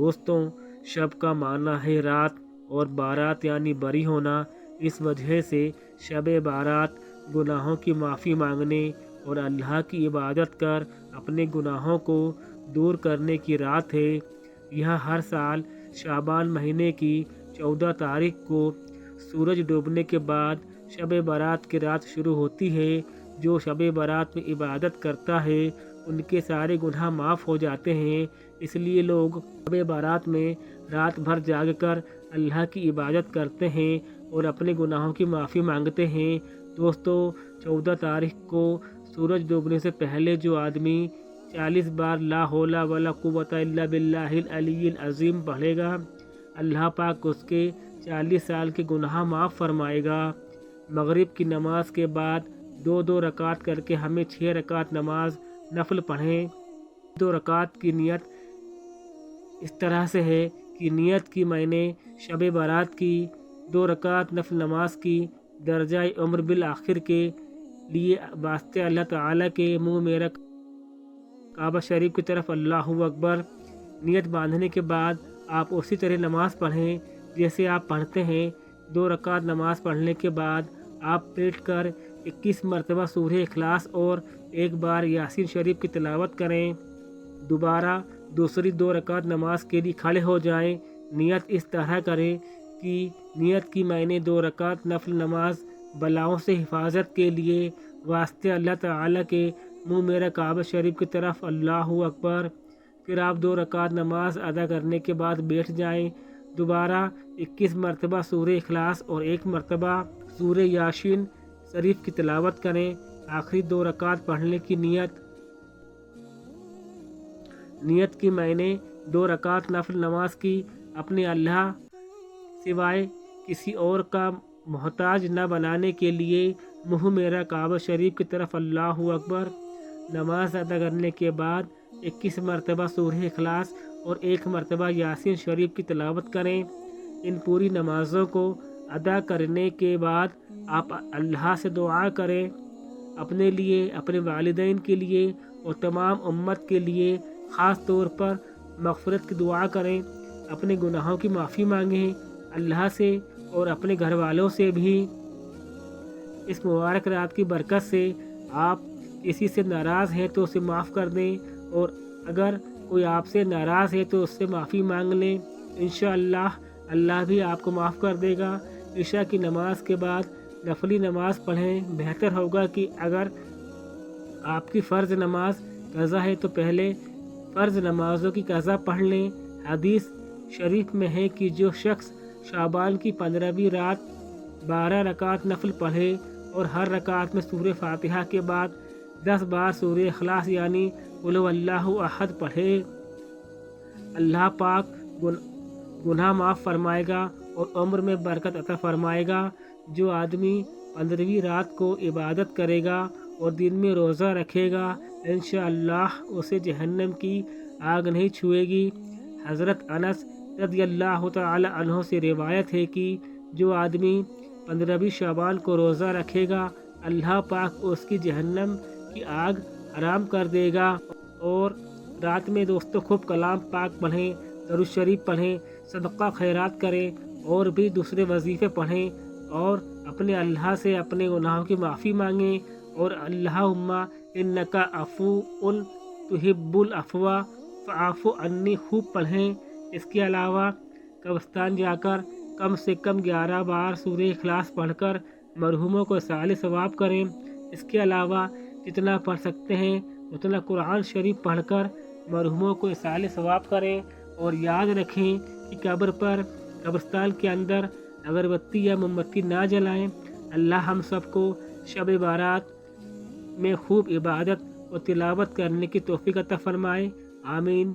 دوستوں، شب کا معنی ہے رات اور بارات یعنی بری ہونا۔ اس وجہ سے شب بارات گناہوں کی معافی مانگنے اور اللہ کی عبادت کر اپنے گناہوں کو دور کرنے کی رات ہے۔ یہ ہر سال شعبان مہینے کی 14 تاریخ کو سورج ڈوبنے کے بعد شب برات کی رات شروع ہوتی ہے۔ جو شب برات میں عبادت کرتا ہے ان کے سارے گناہ معاف ہو جاتے ہیں۔ اس لیے لوگ شب برات میں رات بھر جاگ کر اللہ کی عبادت کرتے ہیں اور اپنے گناہوں کی معافی مانگتے ہیں۔ دوستو، 14 تاریخ کو سورج ڈوبنے سے پہلے جو آدمی 40 بار لا حول ولا قوت الا باللہ العلی العظیم پڑھے گا، اللہ پاک اس کے 40 سال کے گناہ معاف فرمائے گا۔ مغرب کی نماز کے بعد 2 رکعت کر کے ہمیں 6 رکعت نماز نفل پڑھیں۔ 2 رکعت کی نیت اس طرح سے ہے کہ نیت کی میں نے شب برات کی 2 رکعت نفل نماز کی درجہ عمر بالآخر کے لیے واسطے اللہ تعالیٰ کے منہ میرا کعبہ شریف کی طرف اللہ اکبر۔ نیت باندھنے کے بعد آپ اسی طرح نماز پڑھیں جیسے آپ پڑھتے ہیں۔ 2 رکعت نماز پڑھنے کے بعد آپ بیٹھ کر 21 مرتبہ سورہ اخلاص اور 1 بار یاسین شریف کی تلاوت کریں۔ دوبارہ دوسری 2 رکعت نماز کے لیے کھڑے ہو جائیں۔ نیت اس طرح کریں کہ نیت کی میں نے 2 رکعت نفل نماز بلاؤں سے حفاظت کے لیے واسطے اللہ تعالیٰ کے منہ میرا کعبہ شریف کی طرف اللہ اکبر۔ پھر آپ 2 رکعت نماز ادا کرنے کے بعد بیٹھ جائیں۔ دوبارہ 21 مرتبہ سورہ اخلاص اور 1 مرتبہ سورہ یاسین شریف کی تلاوت کریں۔ آخری 2 رکعت پڑھنے کی نیت کی میں نے 2 رکعت نفل نماز کی اپنے اللہ سوائے کسی اور کا محتاج نہ بنانے کے لیے منہ میرا کعبہ شریف کی طرف اللہ اکبر۔ نماز ادا کرنے کے بعد 21 مرتبہ سورہ اخلاص اور 1 مرتبہ یاسین شریف کی تلاوت کریں۔ ان پوری نمازوں کو ادا کرنے کے بعد آپ اللہ سے دعا کریں، اپنے لیے، اپنے والدین کے لیے اور تمام امت کے لیے خاص طور پر مغفرت کی دعا کریں، اپنے گناہوں کی معافی مانگیں اللہ سے اور اپنے گھر والوں سے بھی۔ اس مبارک رات کی برکت سے آپ کسی سے ناراض ہیں تو اسے معاف کر دیں، اور اگر کوئی آپ سے ناراض ہے تو اس سے معافی مانگ لیں۔ انشاءاللہ اللہ بھی آپ کو معاف کر دے گا۔ عشاء کی نماز کے بعد نفلی نماز پڑھیں۔ بہتر ہوگا کہ اگر آپ کی فرض نماز قضا ہے تو پہلے فرض نمازوں کی قضا پڑھ لیں۔ حدیث شریف میں ہے کہ جو شخص شعبان کی 15ویں رات 12 رکعت نفل پڑھے اور ہر رکعت میں سورہ فاتحہ کے بعد 10 بار سورہ اخلاص یعنی قل هو اللہ احد پڑھے، اللہ پاک گناہ معاف فرمائے گا اور عمر میں برکت عطا فرمائے گا۔ جو آدمی 15ویں رات کو عبادت کرے گا اور دن میں روزہ رکھے گا، انشاءاللہ اسے جہنم کی آگ نہیں چھوئے گی۔ حضرت انس رضی اللہ تعالی عنہ سے روایت ہے کہ جو آدمی 15ویں شعبان کو روزہ رکھے گا، اللہ پاک اس کی جہنم کی آگ حرام کر دے گا۔ اور رات میں دوستوں خوب کلام پاک پڑھیں، درود شریف پڑھیں، صدقہ خیرات کریں اور بھی دوسرے وظیفے پڑھیں اور اپنے اللہ سے اپنے گناہوں کی معافی مانگیں اور اللہم انک عفو تحب العفو فاعف عنی خوب پڑھیں۔ اس کے علاوہ قبرستان جا کر کم سے کم 11 بار سورہ اخلاص پڑھ کر مرحوموں کو اصال ثواب کریں۔ اس کے علاوہ جتنا پڑھ سکتے ہیں اتنا قرآن شریف پڑھ کر مرحوموں کو اصال ثواب کریں، اور یاد رکھیں کہ قبرستان کے اندر اگربتی یا موم بتی نہ جلائیں۔ اللہ ہم سب کو شب بارات میں خوب عبادت اور تلاوت کرنے کی توفیق عطا فرمائے، آمین۔